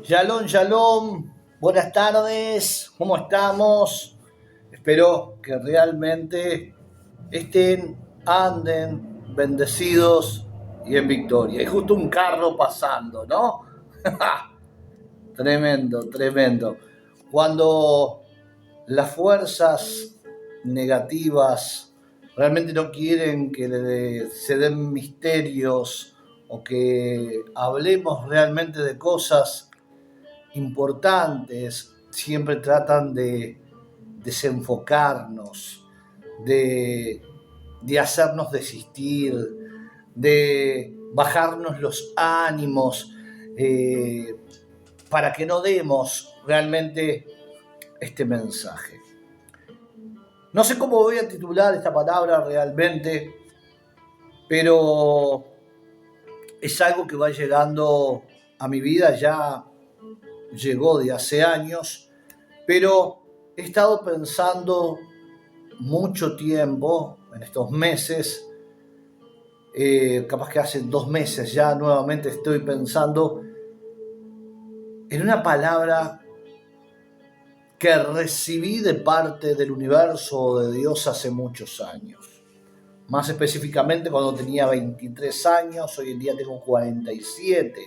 Shalom, shalom, buenas tardes, ¿cómo estamos? Espero que realmente anden bendecidos y en victoria. Y justo un carro pasando, ¿no? Tremendo, tremendo. Cuando las fuerzas negativas realmente no quieren que se den misterios o que hablemos realmente de cosas importantes, siempre tratan de desenfocarnos, de, de hacernos desistir, de bajarnos los ánimos, eh, para que no demos realmente este mensaje. No sé cómo voy a titular esta palabra realmente, pero es algo que va llegando a mi vida, ya llegó de hace años, pero he estado pensando mucho tiempo en estos meses, capaz que hace 2 meses ya nuevamente estoy pensando en una palabra que recibí de parte del universo o de Dios hace muchos años. Más específicamente cuando tenía 23 años, hoy en día tengo 47.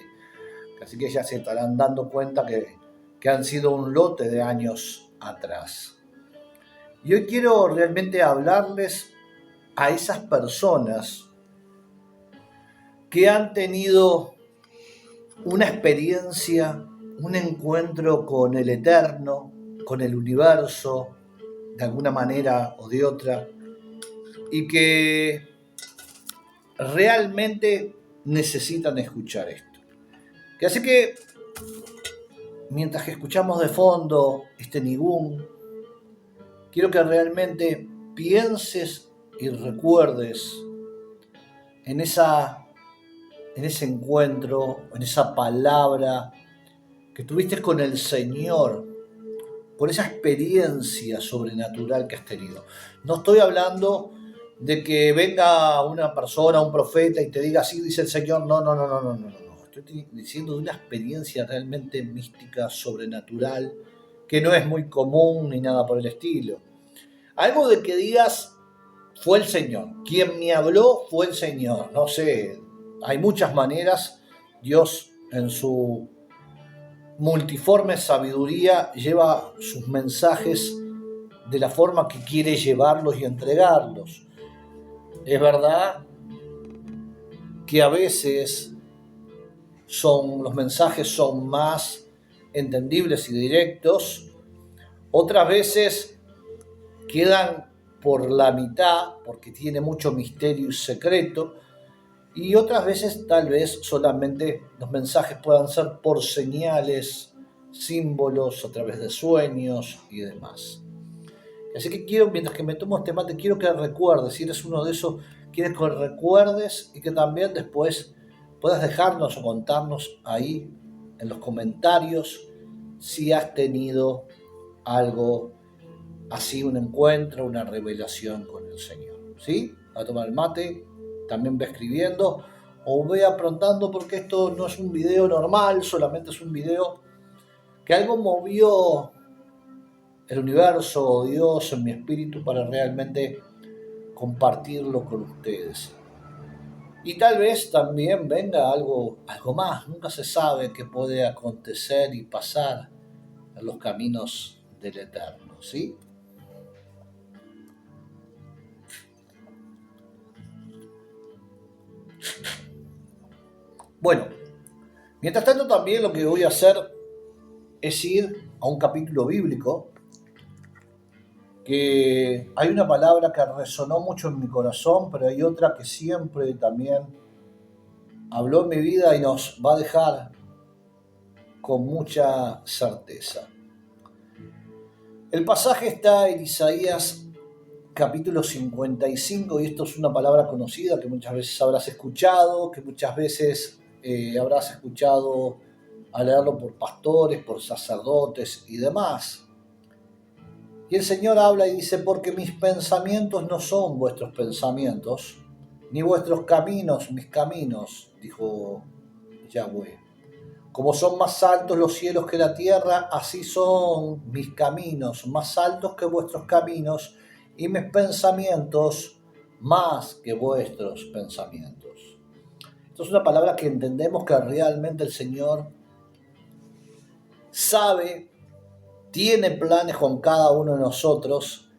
Así que ya se estarán dando cuenta que han sido un lote de años atrás. Y hoy quiero realmente hablarles a esas personas que han tenido una experiencia, un encuentro con el eterno, con el universo, de alguna manera o de otra, y que realmente necesitan escuchar esto. Que así que, mientras que escuchamos de fondo este nigún, quiero que realmente pienses y recuerdes en ese encuentro, en esa palabra que tuviste con el Señor, por esa experiencia sobrenatural que has tenido. No estoy hablando de que venga una persona, un profeta y te diga así dice el Señor. No, no, no, no, no, no, no. Estoy diciendo de una experiencia realmente mística, sobrenatural, que no es muy común ni nada por el estilo. Algo de que digas, fue el Señor. Quien me habló fue el Señor. No sé, hay muchas maneras. Dios en su multiforme sabiduría lleva sus mensajes de la forma que quiere llevarlos y entregarlos. Es verdad que a veces los mensajes son más entendibles y directos, otras veces quedan por la mitad porque tiene mucho misterio y secreto, y otras veces tal vez solamente los mensajes puedan ser por señales, símbolos, a través de sueños y demás. Así que quiero, mientras que me tomo este mate, quiero que recuerdes, si eres uno de esos, quiero que recuerdes y que también después puedas dejarnos o contarnos ahí en los comentarios si has tenido algo así, un encuentro, una revelación con el Señor. ¿Sí? Va a tomar el mate, también ve escribiendo o ve aprontando, porque esto no es un video normal, solamente es un video que algo movió el universo o Dios en mi espíritu para realmente compartirlo con ustedes. Y tal vez también venga algo más. Nunca se sabe qué puede acontecer y pasar en los caminos del Eterno, ¿sí? Bueno, mientras tanto también lo que voy a hacer es ir a un capítulo bíblico, que hay una palabra que resonó mucho en mi corazón, pero hay otra que siempre también habló en mi vida y nos va a dejar con mucha certeza. El pasaje está en Isaías capítulo 55, y esto es una palabra conocida que muchas veces habrás escuchado, que muchas veces habrás escuchado a leerlo por pastores, por sacerdotes y demás. Y el Señor habla y dice: porque mis pensamientos no son vuestros pensamientos, ni vuestros caminos mis caminos, dijo Yahweh. Como son más altos los cielos que la tierra, así son mis caminos, más altos que vuestros caminos, y mis pensamientos más que vuestros pensamientos. Esto es una palabra que entendemos que realmente el Señor sabe, tiene planes con cada uno de nosotros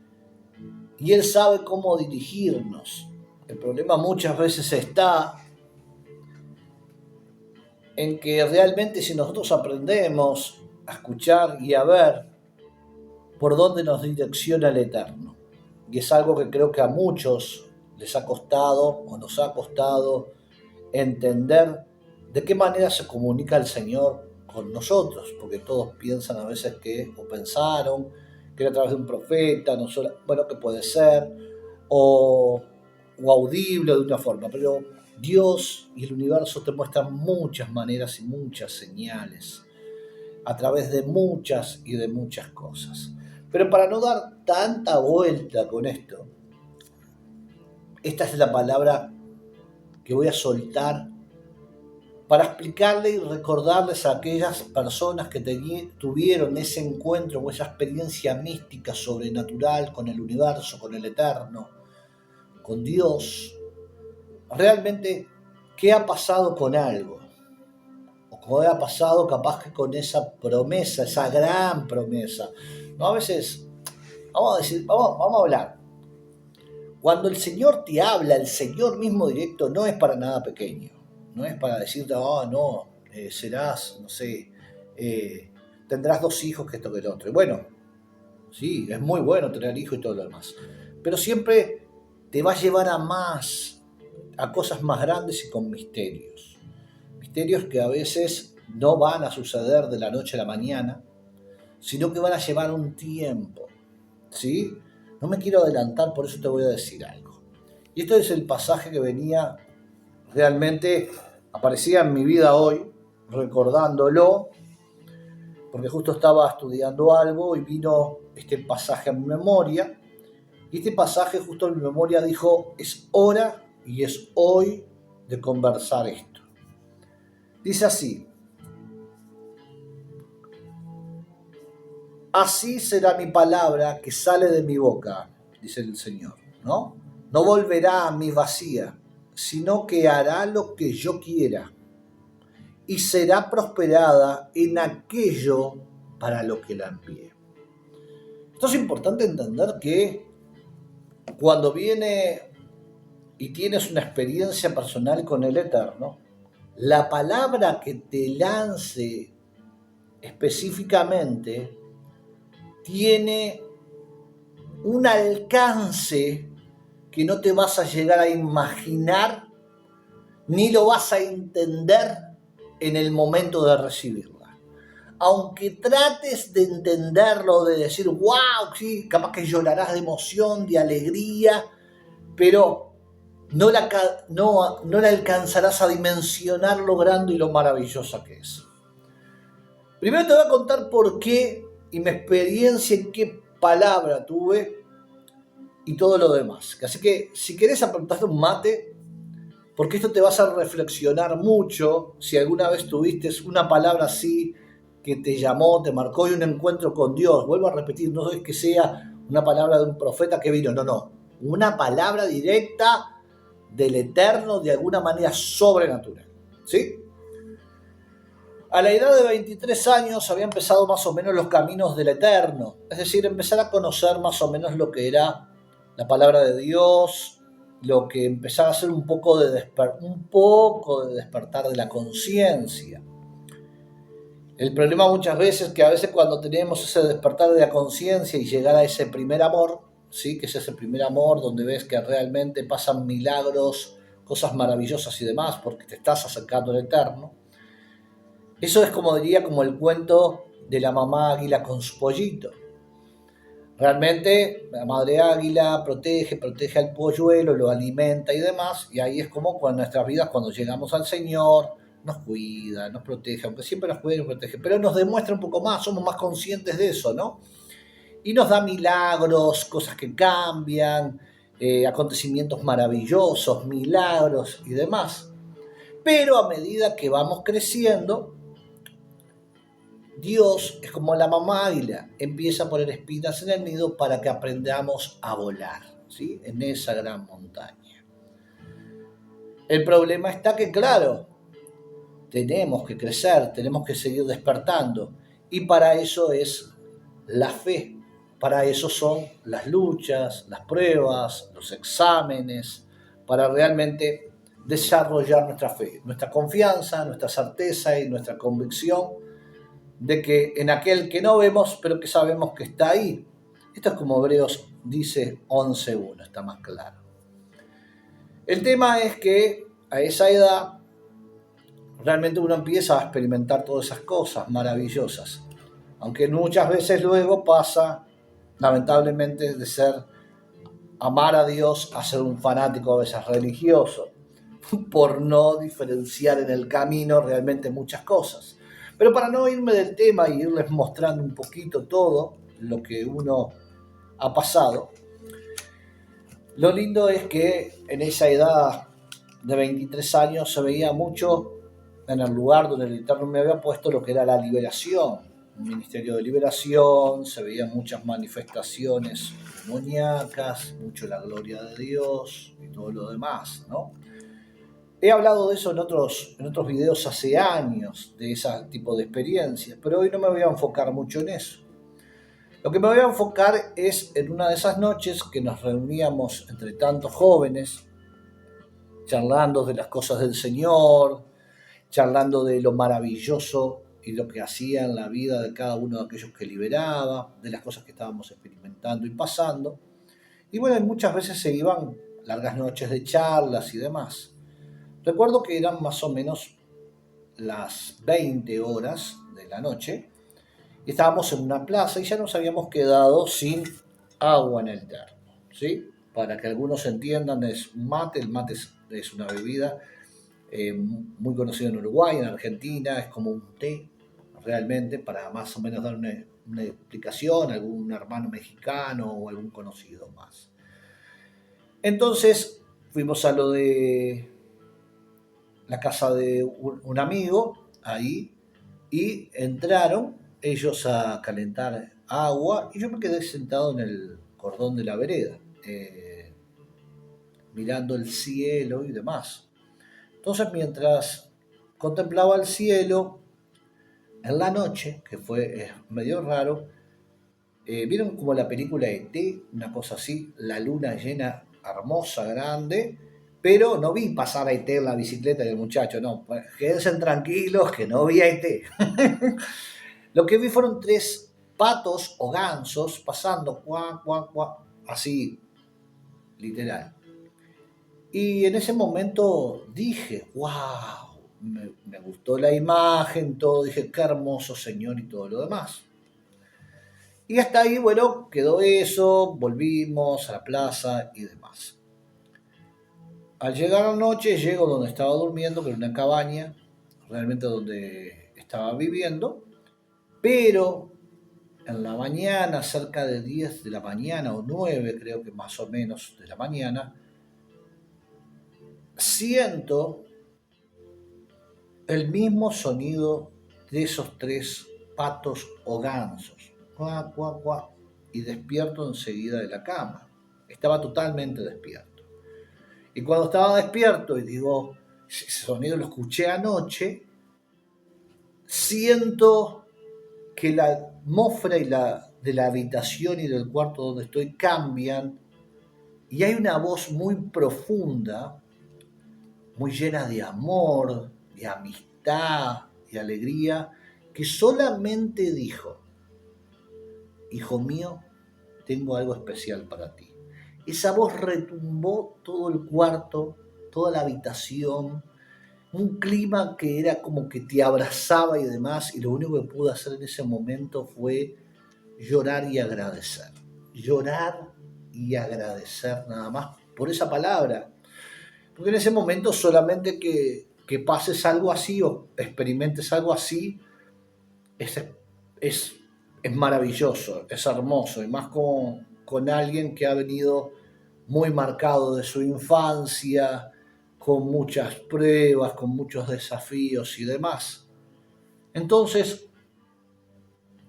y Él sabe cómo dirigirnos. El problema muchas veces está en que realmente si nosotros aprendemos a escuchar y a ver por dónde nos direcciona el Eterno, y es algo que creo que a muchos les ha costado o nos ha costado entender de qué manera se comunica el Señor con nosotros, porque todos piensan a veces que, o pensaron, que era a través de un profeta, no solo, bueno, que puede ser, o audible de una forma, pero Dios y el universo te muestran muchas maneras y muchas señales a través de muchas y de muchas cosas. Pero para no dar tanta vuelta con esto, esta es la palabra que voy a soltar para explicarle y recordarles a aquellas personas que tuvieron ese encuentro o esa experiencia mística sobrenatural con el universo, con el Eterno, con Dios, realmente qué ha pasado con algo, o qué ha pasado capaz que con esa promesa, esa gran promesa. No, a veces, vamos a hablar. Cuando el Señor te habla, el Señor mismo directo, no es para nada pequeño. No es para decirte, no, serás, no sé, tendrás 2 hijos que esto que el otro. Y bueno, sí, es muy bueno tener hijos y todo lo demás. Pero siempre te va a llevar a más, a cosas más grandes y con misterios. Misterios que a veces no van a suceder de la noche a la mañana, sino que van a llevar un tiempo, ¿sí? No me quiero adelantar, por eso te voy a decir algo. Y esto es el pasaje que venía, realmente aparecía en mi vida hoy, recordándolo, porque justo estaba estudiando algo y vino este pasaje a mi memoria. Y este pasaje justo en mi memoria dijo, es hora y es hoy de conversar esto. Dice así: así será mi palabra que sale de mi boca, dice el Señor, ¿no? No volverá a mí vacía, sino que hará lo que yo quiera y será prosperada en aquello para lo que la envíe. Esto es importante entender que cuando viene y tienes una experiencia personal con el Eterno, la palabra que te lance específicamente tiene un alcance que no te vas a llegar a imaginar ni lo vas a entender en el momento de recibirla. Aunque trates de entenderlo, de decir, wow, sí, capaz que llorarás de emoción, de alegría, pero no la alcanzarás a dimensionar lo grande y lo maravillosa que es. Primero te voy a contar por qué y mi experiencia en qué palabra tuve y todo lo demás. Así que si querés aportar un mate, porque esto te va a hacer reflexionar mucho si alguna vez tuviste una palabra así que te llamó, te marcó y un encuentro con Dios. Vuelvo a repetir, no es que sea una palabra de un profeta que vino, no. Una palabra directa del Eterno de alguna manera sobrenatural. ¿Sí? A la edad de 23 años había empezado más o menos los caminos del Eterno, es decir, empezar a conocer más o menos lo que era la palabra de Dios, lo que empezaba a ser un poco de despertar de la conciencia. El problema muchas veces es que a veces cuando tenemos ese despertar de la conciencia y llegar a ese primer amor, ¿sí? Que es ese primer amor donde ves que realmente pasan milagros, cosas maravillosas y demás, porque te estás acercando al Eterno. Eso es como diría, como el cuento de la mamá águila con su pollito. Realmente la madre águila protege al polluelo, lo alimenta y demás, y ahí es como con nuestras vidas cuando llegamos al Señor, nos cuida, nos protege, aunque siempre nos cuida y nos protege, pero nos demuestra un poco más, somos más conscientes de eso, ¿no? Y nos da milagros, cosas que cambian, acontecimientos maravillosos, milagros y demás. Pero a medida que vamos creciendo, Dios es como la mamá águila, empieza a poner espinas en el nido para que aprendamos a volar, ¿sí? En esa gran montaña. El problema está que, claro, tenemos que crecer, tenemos que seguir despertando. Y para eso es la fe. Para eso son las luchas, las pruebas, los exámenes, para realmente desarrollar nuestra fe, nuestra confianza, nuestra certeza y nuestra convicción de que en aquel que no vemos, pero que sabemos que está ahí. Esto es como Hebreos dice 11.1, está más claro. El tema es que a esa edad realmente uno empieza a experimentar todas esas cosas maravillosas, aunque muchas veces luego pasa, lamentablemente, de ser amar a Dios a ser un fanático a veces religioso, por no diferenciar en el camino realmente muchas cosas. Pero para no irme del tema y irles mostrando un poquito todo lo que uno ha pasado, lo lindo es que en esa edad de 23 años se veía mucho en el lugar donde el Eterno me había puesto lo que era la liberación, un ministerio de liberación, se veían muchas manifestaciones demoníacas, mucho la gloria de Dios y todo lo demás, ¿no? He hablado de eso en otros videos hace años, de ese tipo de experiencias, pero hoy no me voy a enfocar mucho en eso. Lo que me voy a enfocar es en una de esas noches que nos reuníamos entre tantos jóvenes, charlando de las cosas del Señor, charlando de lo maravilloso y lo que hacía en la vida de cada uno de aquellos que liberaba, de las cosas que estábamos experimentando y pasando. Y bueno, muchas veces se iban largas noches de charlas y demás. Recuerdo que eran más o menos las 20 horas de la noche y estábamos en una plaza y ya nos habíamos quedado sin agua en el termo, ¿sí? Para que algunos entiendan, es mate. El mate es una bebida muy conocida en Uruguay, en Argentina, es como un té, realmente, para más o menos dar una explicación, algún hermano mexicano o algún conocido más. Entonces fuimos a lo de la casa de un amigo ahí y entraron ellos a calentar agua y yo me quedé sentado en el cordón de la vereda, mirando el cielo y demás. Entonces mientras contemplaba el cielo en la noche, que fue medio raro, vieron como la película E.T., una cosa así, la luna llena, hermosa, grande, pero no vi pasar a E.T. en la bicicleta del muchacho, no, quédense tranquilos que no vi a E.T. Lo que vi fueron 3 patos o gansos pasando, cuac, cuac, cuac, así, literal. Y en ese momento dije, wow, me gustó la imagen, todo, dije, qué hermoso Señor y todo lo demás. Y hasta ahí, bueno, quedó eso, volvimos a la plaza y demás. Al llegar a la noche, llego donde estaba durmiendo, que era una cabaña, realmente donde estaba viviendo, pero en la mañana, cerca de 10 de la mañana o 9, creo que más o menos de la mañana, siento el mismo sonido de esos 3 patos o gansos. Cuac, cuac, cuac. Y despierto enseguida de la cama. Estaba totalmente despierto. Y cuando estaba despierto y digo, ese sonido lo escuché anoche, siento que la atmósfera de la habitación y del cuarto donde estoy cambian y hay una voz muy profunda, muy llena de amor, de amistad, de alegría, que solamente dijo, hijo mío, tengo algo especial para ti. Esa voz retumbó todo el cuarto, toda la habitación, un clima que era como que te abrazaba y demás, y lo único que pude hacer en ese momento fue llorar y agradecer. Llorar y agradecer nada más por esa palabra. Porque en ese momento solamente que pases algo así o experimentes algo así es, es, es maravilloso, es hermoso, y más con alguien que ha venido muy marcado de su infancia, con muchas pruebas, con muchos desafíos y demás. Entonces,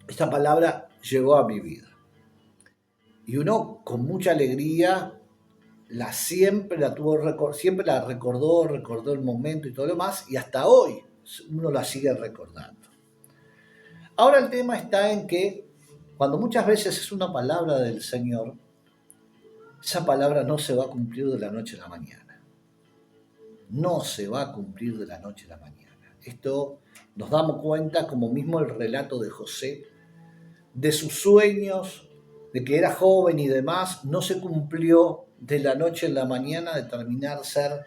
esta palabra llegó a mi vida. Y uno con mucha alegría siempre la siempre la recordó el momento y todo lo demás, y hasta hoy uno la sigue recordando. Ahora el tema está en que cuando muchas veces es una palabra del Señor, esa palabra no se va a cumplir de la noche a la mañana. No se va a cumplir de la noche a la mañana. Esto nos damos cuenta como mismo el relato de José, de sus sueños, de que era joven y demás, no se cumplió de la noche a la mañana de terminar ser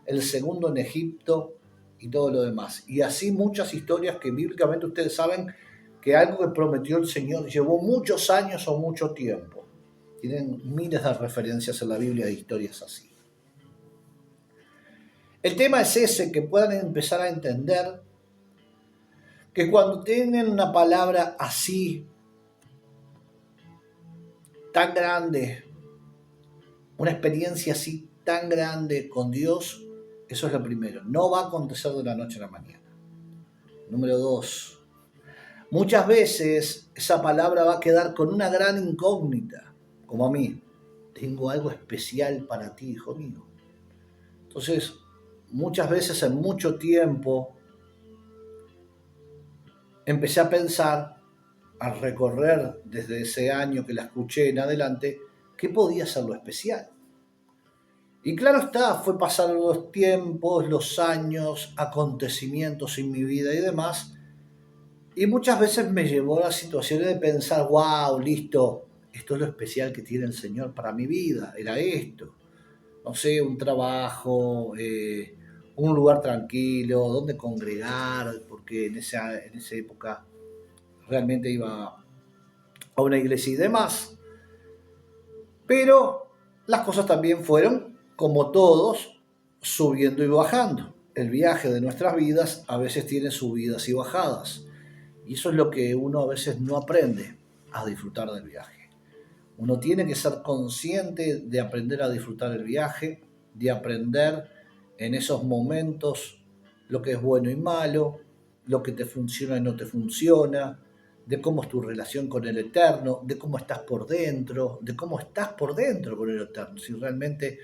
el segundo en Egipto y todo lo demás. Y así muchas historias que bíblicamente ustedes saben que algo que prometió el Señor llevó muchos años o mucho tiempo. Tienen miles de referencias en la Biblia de historias así. El tema es ese, que puedan empezar a entender que cuando tienen una palabra así, tan grande, una experiencia así tan grande con Dios, eso es lo primero. No va a acontecer de la noche a la mañana. Número 2. Muchas veces esa palabra va a quedar con una gran incógnita, como a mí. Tengo algo especial para ti, hijo mío. Entonces, muchas veces en mucho tiempo empecé a pensar, a recorrer desde ese año que la escuché en adelante, qué podía ser lo especial. Y claro está, fue pasar los tiempos, los años, acontecimientos en mi vida y demás, y muchas veces me llevó a las situaciones de pensar, wow, listo, esto es lo especial que tiene el Señor para mi vida, era esto. No sé, un trabajo, un lugar tranquilo, donde congregar, porque en esa época realmente iba a una iglesia y demás. Pero las cosas también fueron, como todos, subiendo y bajando. El viaje de nuestras vidas a veces tiene subidas y bajadas. Y eso es lo que uno a veces no aprende, a disfrutar del viaje. Uno tiene que ser consciente de aprender a disfrutar el viaje, de aprender en esos momentos lo que es bueno y malo, lo que te funciona y no te funciona, de cómo es tu relación con el Eterno, de cómo estás por dentro, de cómo estás por dentro con el Eterno, si realmente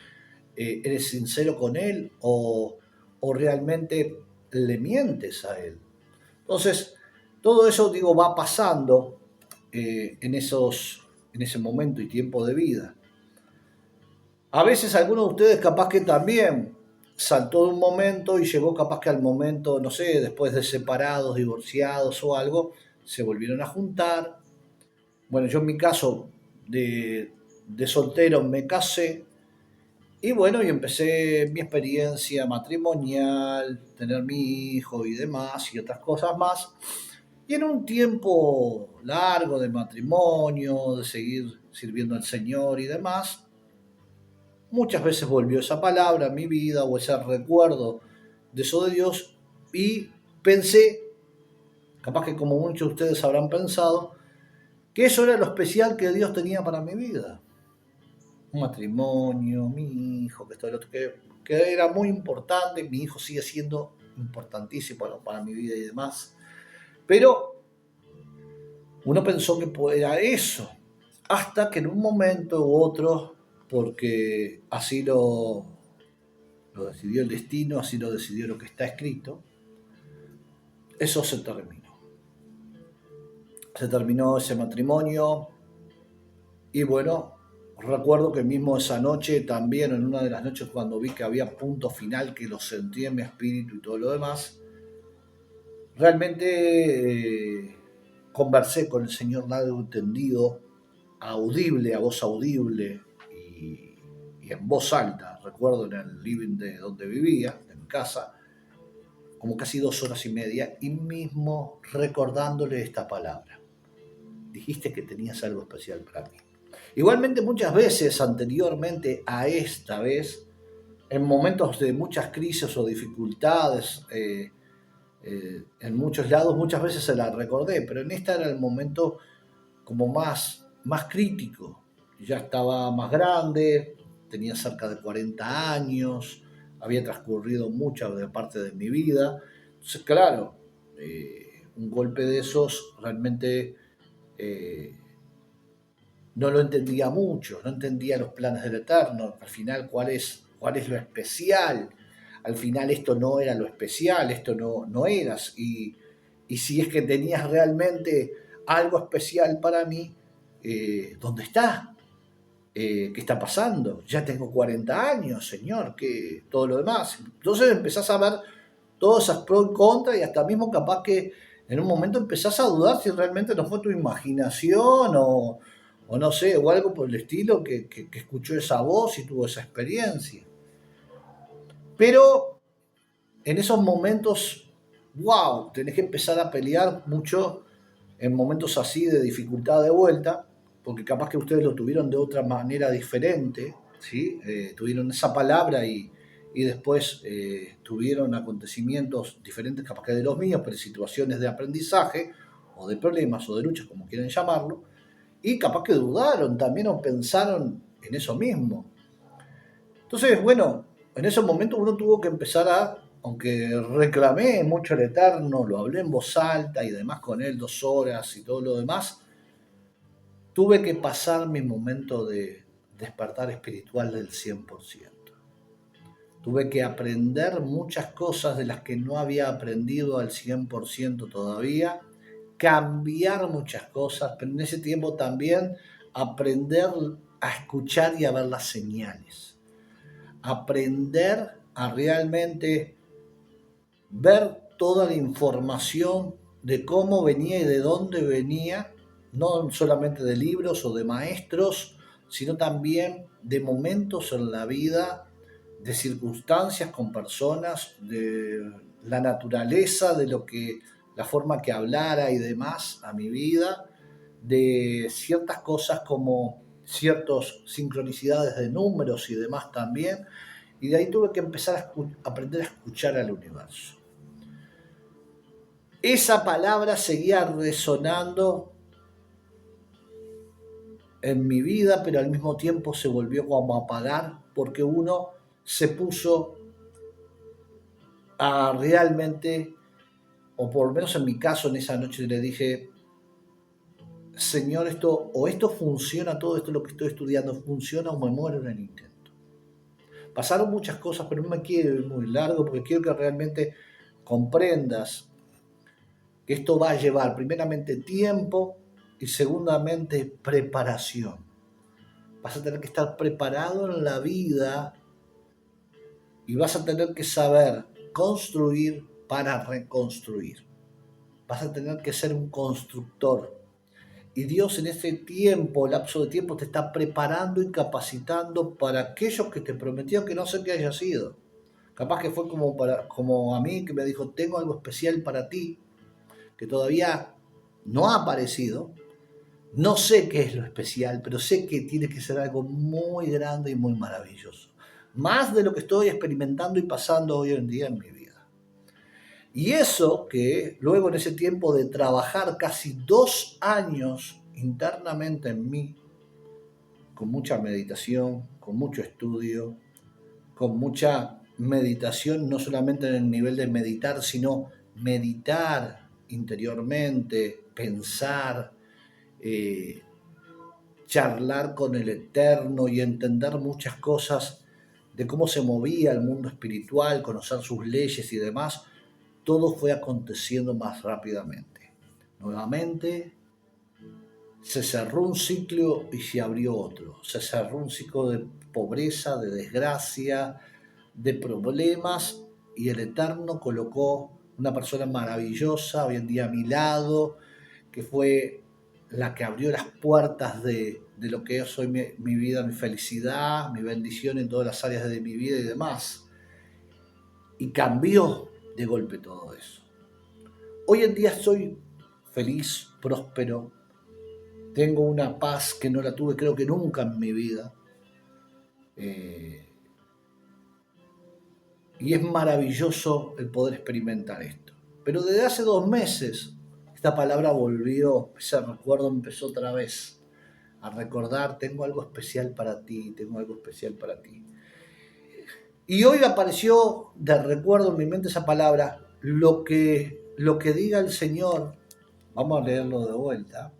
eres sincero con Él o realmente le mientes a Él. Entonces, todo eso, digo, va pasando en ese momento y tiempo de vida. A veces algunos de ustedes capaz que también saltó de un momento y llegó capaz que al momento, no sé, después de separados, divorciados o algo, se volvieron a juntar. Bueno, yo en mi caso de soltero me casé y bueno, y empecé mi experiencia matrimonial, tener mi hijo y demás y otras cosas más. Y en un tiempo largo de matrimonio, de seguir sirviendo al Señor y demás, muchas veces volvió esa palabra a mi vida o ese recuerdo de eso de Dios y pensé, capaz que como muchos de ustedes habrán pensado, que eso era lo especial que Dios tenía para mi vida. Un matrimonio, mi hijo, que esto y lo otro, que era muy importante, mi hijo sigue siendo importantísimo para mi vida y demás. Pero uno pensó que era eso, hasta que en un momento u otro, porque así lo decidió el destino, así lo decidió lo que está escrito, eso se terminó. Se terminó ese matrimonio y bueno, recuerdo que mismo esa noche, también en una de las noches cuando vi que había punto final, que lo sentí en mi espíritu y todo lo demás, realmente conversé con el Señor largo y tendido, audible, a voz audible y en voz alta, recuerdo en el living de donde vivía, en mi casa, como casi 2 horas y media, y mismo recordándole esta palabra. Dijiste que tenías algo especial para mí. Igualmente muchas veces anteriormente a esta vez, en momentos de muchas crisis o dificultades, en muchos lados muchas veces se la recordé, pero en esta era el momento como más crítico. Ya estaba más grande, tenía cerca de 40 años, había transcurrido mucha de parte de mi vida. Entonces, claro, un golpe de esos realmente eh, no lo entendía mucho, no entendía los planes del Eterno, al final cuál es lo especial, al final esto no era lo especial, esto no eras, y si es que tenías realmente algo especial para mí, ¿dónde está? ¿Qué está pasando? Ya tengo 40 años, Señor, que todo lo demás. Entonces empezás a ver todas esas pros y contras y hasta mismo capaz que en un momento empezás a dudar si realmente no fue tu imaginación o no sé, o algo por el estilo que escuchó esa voz y tuvo esa experiencia. Pero en esos momentos, wow, tenés que empezar a pelear mucho en momentos así de dificultad de vuelta, porque capaz que ustedes lo tuvieron de otra manera diferente, ¿sí? Tuvieron esa palabra y después tuvieron acontecimientos diferentes capaz que de los míos, pero situaciones de aprendizaje o de problemas o de luchas, como quieren llamarlo, y capaz que dudaron también o pensaron en eso mismo. Entonces, bueno, en ese momento uno tuvo que empezar aunque reclamé mucho al Eterno, lo hablé en voz alta y demás con él 2 horas y todo lo demás, tuve que pasar mi momento de despertar espiritual del 100%. Tuve que aprender muchas cosas de las que no había aprendido al 100% todavía, cambiar muchas cosas, pero en ese tiempo también aprender a escuchar y a ver las señales. Aprender a realmente ver toda la información de cómo venía y de dónde venía, no solamente de libros o de maestros, sino también de momentos en la vida, de circunstancias con personas, de la naturaleza, de lo que, la forma que hablara y demás a mi vida, de ciertas cosas como ciertas sincronicidades de números y demás también, y de ahí tuve que empezar a aprender a escuchar al universo. Esa palabra seguía resonando en mi vida, pero al mismo tiempo se volvió como a apagar porque uno se puso a realmente, o por lo menos en mi caso en esa noche le dije, Señor, esto funciona, todo esto lo que estoy estudiando funciona o me muero en el intento. Pasaron muchas cosas, pero no me quiero ir muy largo porque quiero que realmente comprendas que esto va a llevar primeramente tiempo y segundamente preparación. Vas a tener que estar preparado en la vida y vas a tener que saber construir para reconstruir. Vas a tener que ser un constructor. Y Dios en este tiempo, lapso de tiempo, te está preparando y capacitando para aquellos que te prometió que no sé qué haya sido. Capaz que fue como a mí, que me dijo, tengo algo especial para ti, que todavía no ha aparecido. No sé qué es lo especial, pero sé que tiene que ser algo muy grande y muy maravilloso. Más de lo que estoy experimentando y pasando hoy en día en mi vida. Y eso que luego en ese tiempo de trabajar casi 2 años internamente en mí, con mucha meditación, con mucho estudio, con mucha meditación, no solamente en el nivel de meditar, sino meditar interiormente, pensar, eh, charlar con el Eterno y entender muchas cosas de cómo se movía el mundo espiritual, conocer sus leyes y demás, todo fue aconteciendo más rápidamente. Nuevamente se cerró un ciclo y se abrió otro. Se cerró un ciclo de pobreza, de desgracia, de problemas y el Eterno colocó una persona maravillosa hoy en día a mi lado, que fue la que abrió las puertas de lo que es hoy mi vida, mi felicidad, mi bendición en todas las áreas de mi vida y demás. Y cambió de golpe todo eso. Hoy en día soy feliz, próspero, tengo una paz que no la tuve creo que nunca en mi vida. Eh, y es maravilloso el poder experimentar esto. Pero desde hace 2 meses esta palabra volvió, ese recuerdo empezó otra vez a recordar, tengo algo especial para ti, tengo algo especial para ti. Y hoy apareció de recuerdo en mi mente esa palabra, lo que diga el Señor, vamos a leerlo de vuelta,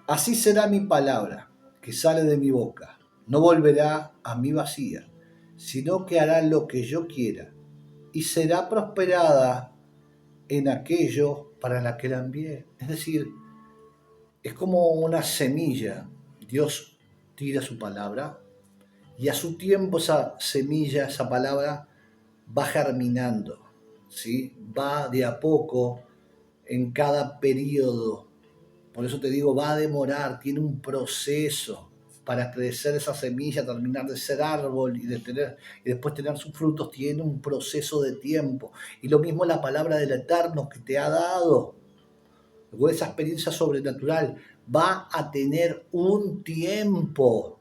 Así será mi palabra que sale de mi boca. No volverá a mí vacía, sino que hará lo que yo quiera y será prosperada en aquello para la que la envié. Es decir, es como una semilla. Dios tira su palabra y a su tiempo esa semilla, esa palabra, va germinando, ¿sí? Va de a poco en cada periodo. Por eso te digo, va a demorar, tiene un proceso para crecer esa semilla, terminar de ser árbol y después tener sus frutos, tiene un proceso de tiempo. Y lo mismo la palabra del Eterno que te ha dado, o esa experiencia sobrenatural, va a tener un tiempo.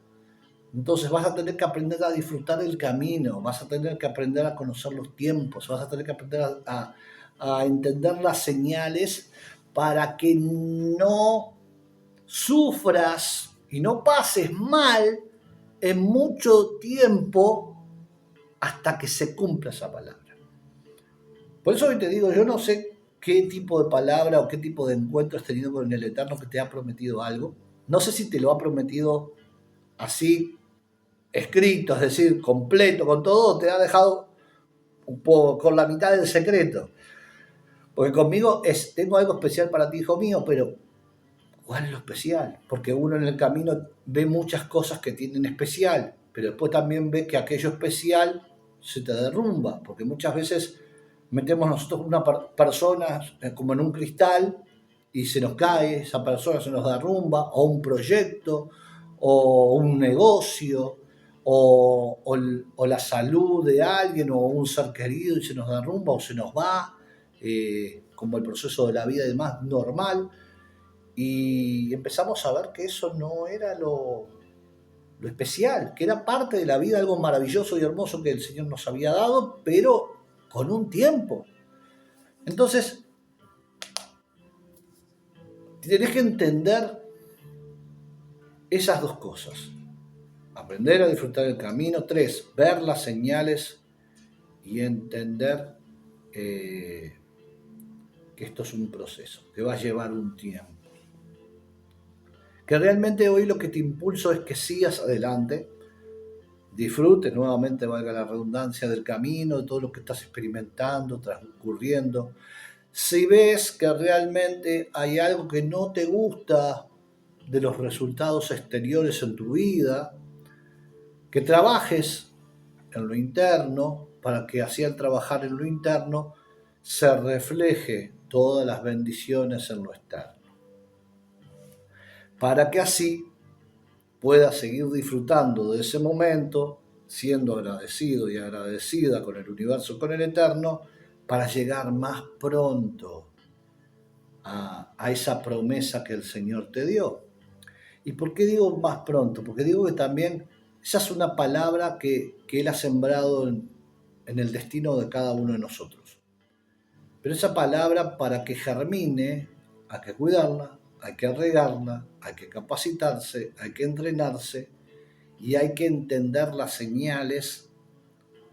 Entonces vas a tener que aprender a disfrutar del camino, vas a tener que aprender a conocer los tiempos, vas a tener que aprender a entender las señales para que no sufras y no pases mal en mucho tiempo hasta que se cumpla esa palabra. Por eso hoy te digo, yo no sé qué tipo de palabra o qué tipo de encuentro has tenido con el Eterno que te ha prometido algo. No sé si te lo ha prometido así escrito, es decir, completo, con todo, te ha dejado con la mitad del secreto. Porque conmigo tengo algo especial para ti, hijo mío, pero ¿cuál es lo especial? Porque uno en el camino ve muchas cosas que tienen especial, pero después también ve que aquello especial se te derrumba, porque muchas veces metemos nosotros una persona como en un cristal y se nos cae, esa persona se nos derrumba, o un proyecto, o un negocio, o la salud de alguien, o un ser querido y se nos derrumba o se nos va, como el proceso de la vida y demás normal. Y empezamos a ver que eso no era lo especial, que era parte de la vida, algo maravilloso y hermoso que el Señor nos había dado, pero con un tiempo. Entonces, tenés que entender esas dos cosas. Aprender a disfrutar el camino. 3, ver las señales y entender que esto es un proceso, que va a llevar un tiempo. Que realmente hoy lo que te impulso es que sigas adelante, disfrutes nuevamente, valga la redundancia, del camino, de todo lo que estás experimentando, transcurriendo. Si ves que realmente hay algo que no te gusta de los resultados exteriores en tu vida, que trabajes en lo interno para que así al trabajar en lo interno se refleje todas las bendiciones en lo externo. Para que así puedas seguir disfrutando de ese momento, siendo agradecido y agradecida con el universo, con el eterno, para llegar más pronto a esa promesa que el Señor te dio. ¿Y por qué digo más pronto? Porque digo que también esa es una palabra que Él ha sembrado en el destino de cada uno de nosotros. Pero esa palabra, para que germine, hay que cuidarla, hay que regarla, hay que capacitarse, hay que entrenarse y hay que entender las señales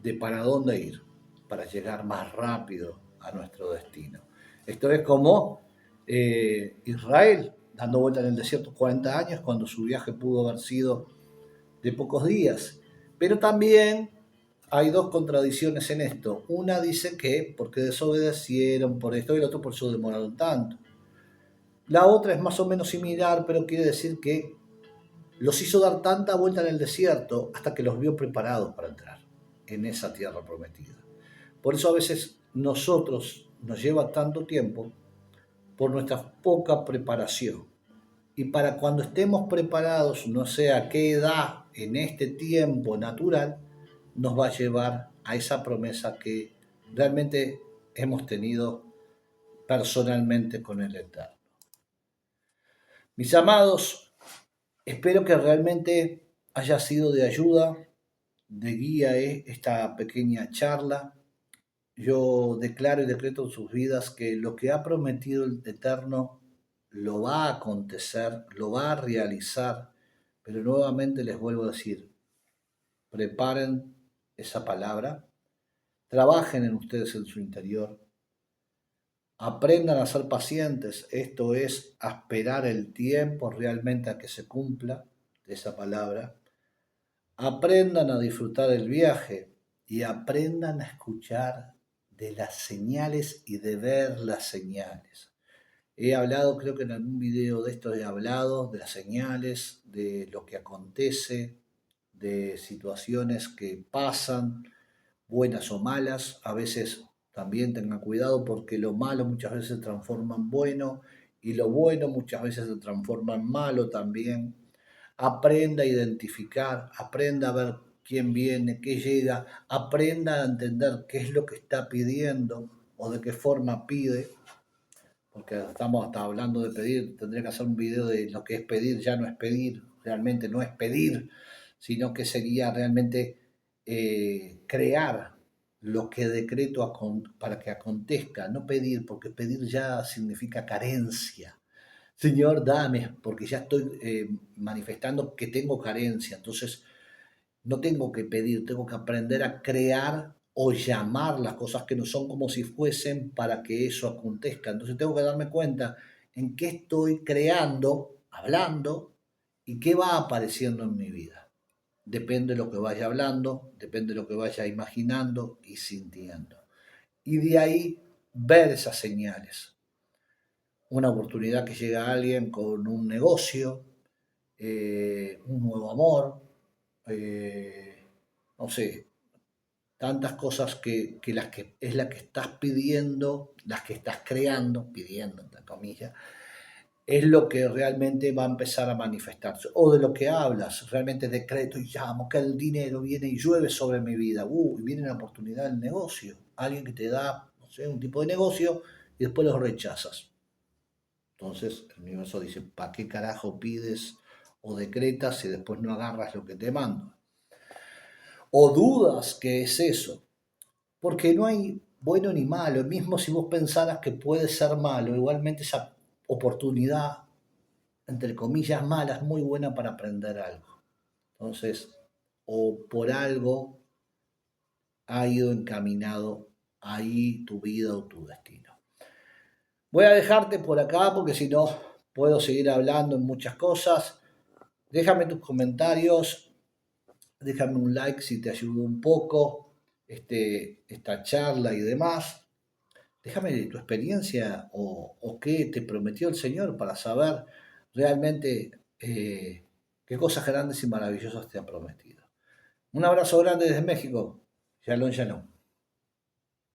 de para dónde ir, para llegar más rápido a nuestro destino. Esto es como Israel dando vuelta en el desierto 40 años cuando su viaje pudo haber sido de pocos días. Pero también hay dos contradicciones en esto. Una dice que porque desobedecieron por esto y el otro por eso demoraron tanto. La otra es más o menos similar, pero quiere decir que los hizo dar tanta vuelta en el desierto hasta que los vio preparados para entrar en esa tierra prometida. Por eso a veces nos lleva tanto tiempo por nuestra poca preparación. Y para cuando estemos preparados, no sé a qué edad en este tiempo natural, nos va a llevar a esa promesa que realmente hemos tenido personalmente con el Eterno. Mis amados, espero que realmente haya sido de ayuda, de guía esta pequeña charla. Yo declaro y decreto en sus vidas que lo que ha prometido el Eterno lo va a acontecer, lo va a realizar, pero nuevamente les vuelvo a decir, preparen esa palabra, trabajen en ustedes en su interior, Aprendan a ser pacientes, esto es, a esperar el tiempo realmente a que se cumpla esa palabra. Aprendan a disfrutar el viaje y aprendan a escuchar de las señales y de ver las señales. He hablado, creo que en algún video de esto he hablado de las señales, de lo que acontece, de situaciones que pasan, buenas o malas. A veces también tengan cuidado porque lo malo muchas veces se transforma en bueno y lo bueno muchas veces se transforma en malo también. Aprenda a identificar, aprenda a ver quién viene, qué llega, aprenda a entender qué es lo que está pidiendo o de qué forma pide, porque estamos hasta hablando de pedir, tendría que hacer un video de lo que es pedir, ya no es pedir, realmente no es pedir, sino que sería realmente crear lo que decreto para que acontezca, no pedir, porque pedir ya significa carencia. Señor, dame, porque ya estoy manifestando que tengo carencia. Entonces, no tengo que pedir, tengo que aprender a crear o llamar las cosas que no son como si fuesen para que eso acontezca. Entonces, tengo que darme cuenta en qué estoy creando, hablando y qué va apareciendo en mi vida. Depende de lo que vaya hablando, depende de lo que vaya imaginando y sintiendo. Y de ahí ver esas señales, una oportunidad que llega a alguien con un negocio, un nuevo amor, no sé, tantas cosas que las que es la que estás pidiendo, las que estás creando, pidiendo entre comillas, es lo que realmente va a empezar a manifestarse. O de lo que hablas, realmente decreto y llamo, que el dinero viene y llueve sobre mi vida. Y viene una oportunidad del negocio. Alguien que te da, no sé, un tipo de negocio y después lo rechazas. Entonces el universo dice, ¿para qué carajo pides o decretas si después no agarras lo que te mando? O dudas que es eso, porque no hay bueno ni malo, mismo si vos pensaras que puede ser malo, igualmente esa oportunidad, entre comillas, mala es muy buena para aprender algo. Entonces, o por algo ha ido encaminado ahí tu vida o tu destino. Voy a dejarte por acá porque si no puedo seguir hablando en muchas cosas. Déjame tus comentarios, déjame un like si te ayudó un poco esta charla y demás. Déjame tu experiencia o qué te prometió el Señor para saber realmente qué cosas grandes y maravillosas te ha prometido. Un abrazo grande desde México. Shalom, shalom.